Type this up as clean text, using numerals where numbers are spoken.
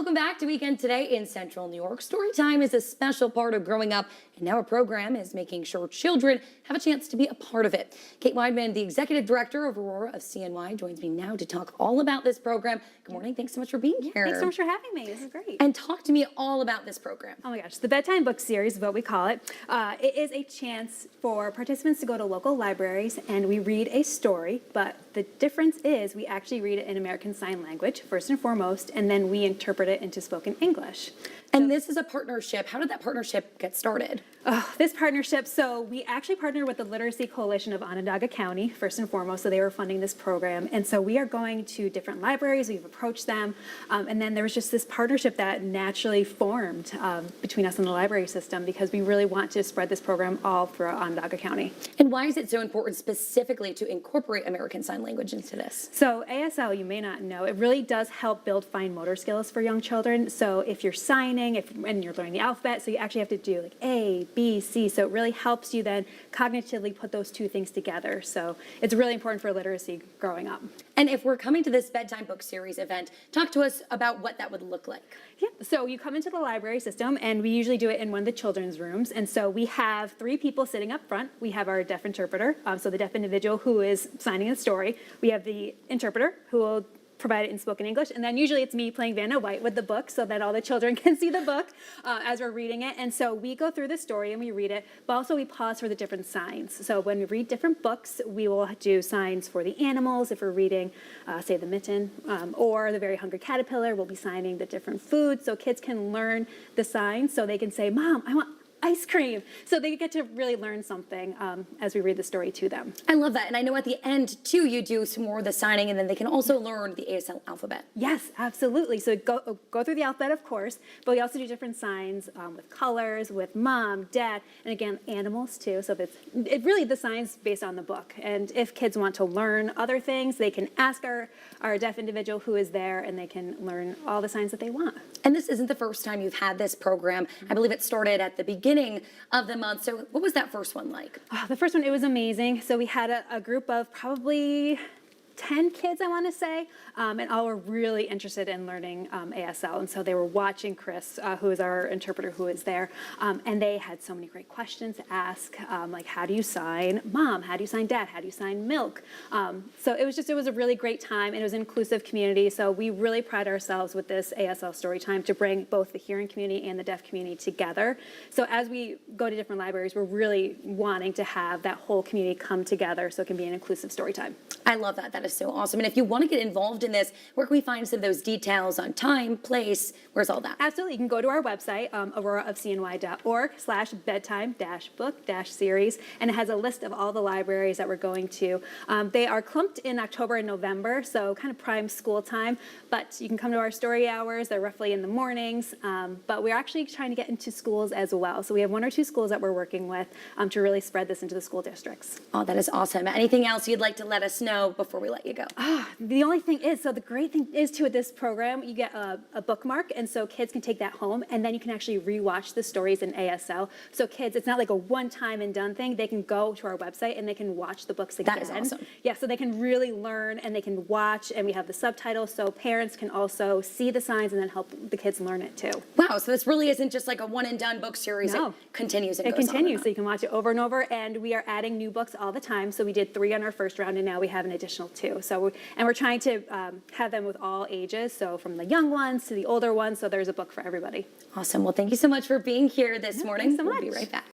Welcome back to Weekend Today in Central New York. Storytime is a special part of growing up, and now our program is making sure children have a chance to be a part of it. Kate Weidman, the executive director of AURORA of CNY, joins me now to talk all about this program. Good morning. Thanks so much for being here. Thanks so much for having me. This is great. And talk to me all about this program. Oh my gosh, the Bedtime Book Series is what we call it. It is a chance for participants to go to local libraries and we read a story, but the difference is we actually read it in American Sign Language, first and foremost, and then we interpret it into spoken English. And this is a partnership. How did that partnership get started? This partnership, so we actually partnered with the Literacy Coalition of Onondaga County, first and foremost, so they were funding this program. And so we are going to different libraries, we've approached them, and then there was just this partnership that naturally formed between us and the library system because we really want to spread this program all throughout Onondaga County. And why is it so important specifically to incorporate American Sign Language into this? So ASL, you may not know, it really does help build fine motor skills for young children. So if you're signing, and you're learning the alphabet, so you actually have to do like A, B, C, so it really helps you then cognitively put those two things together. So it's really important for literacy growing up. And if we're coming to this Bedtime Book Series event, talk to us about what that would look like. Yeah, so you come into the library system and we usually do it in one of the children's rooms. And so we have 3 people sitting up front. We have our deaf interpreter, so the deaf individual who is signing the story. We have the interpreter who will provide it in spoken English, and then usually it's me playing Vanna White with the book so that all the children can see the book as we're reading it. And so we go through the story and we read it, but also we pause for the different signs. So when we read different books, we will do signs for the animals. If we're reading, say, the mitten or the very hungry caterpillar, we'll be signing the different foods so kids can learn the signs so they can say, Mom, I want ice cream. So they get to really learn something as we read the story to them. I love that. And I know at the end, too, you do some more of the signing, and then they can also learn the ASL alphabet. Yes, absolutely. So go through the alphabet, of course, but we also do different signs with colors, with mom, dad, and again, animals, too. So it really the signs based on the book. And if kids want to learn other things, they can ask our deaf individual who is there, and they can learn all the signs that they want. And this isn't the first time you've had this program. I believe it started at the beginning of the month. So what was that first one like? Oh, the first one, it was amazing. So we had a group of probably 10 kids, I want to say, and all were really interested in learning ASL. And so they were watching Chris, who is our interpreter who is there, and they had so many great questions to ask, like how do you sign mom? How do you sign dad? How do you sign milk? So it was a really great time, and it was an inclusive community. So we really pride ourselves with this ASL story time to bring both the hearing community and the deaf community together. So as we go to different libraries, we're really wanting to have that whole community come together so it can be an inclusive story time. I love that. That is so awesome. And if you want to get involved in this, where can we find some of those details on time, place? Where's all that? Absolutely. You can go to our website, auroraofcny.org/bedtime-book-series, and it has a list of all the libraries that we're going to. They are clumped in October and November, so kind of prime school time, but you can come to our story hours. They're roughly in the mornings, but we're actually trying to get into schools as well. So we have 1 or 2 schools that we're working with to really spread this into the school districts. Oh, that is awesome. Anything else you'd like to let us know before we let you go? The only thing is, so the great thing is too with this program, you get a bookmark, and so kids can take that home, and then you can actually rewatch the stories in ASL. So kids, it's not like a one-time and done thing. They can go to our website and they can watch the books again. That is awesome. Yeah, so they can really learn and they can watch, and we have the subtitles, so parents can also see the signs and then help the kids learn it too. Wow, so this really isn't just like a one-and-done book series. No. It continues and It goes continues, on. so you can watch it over and over, and we are adding new books all the time. So we did 3 on our first round, and now we have an additional 2. So we're trying to have them with all ages, so from the young ones to the older ones, so there's a book for everybody. Awesome. Well, thank you so much for being here this morning. Thanks so much. We'll be right back.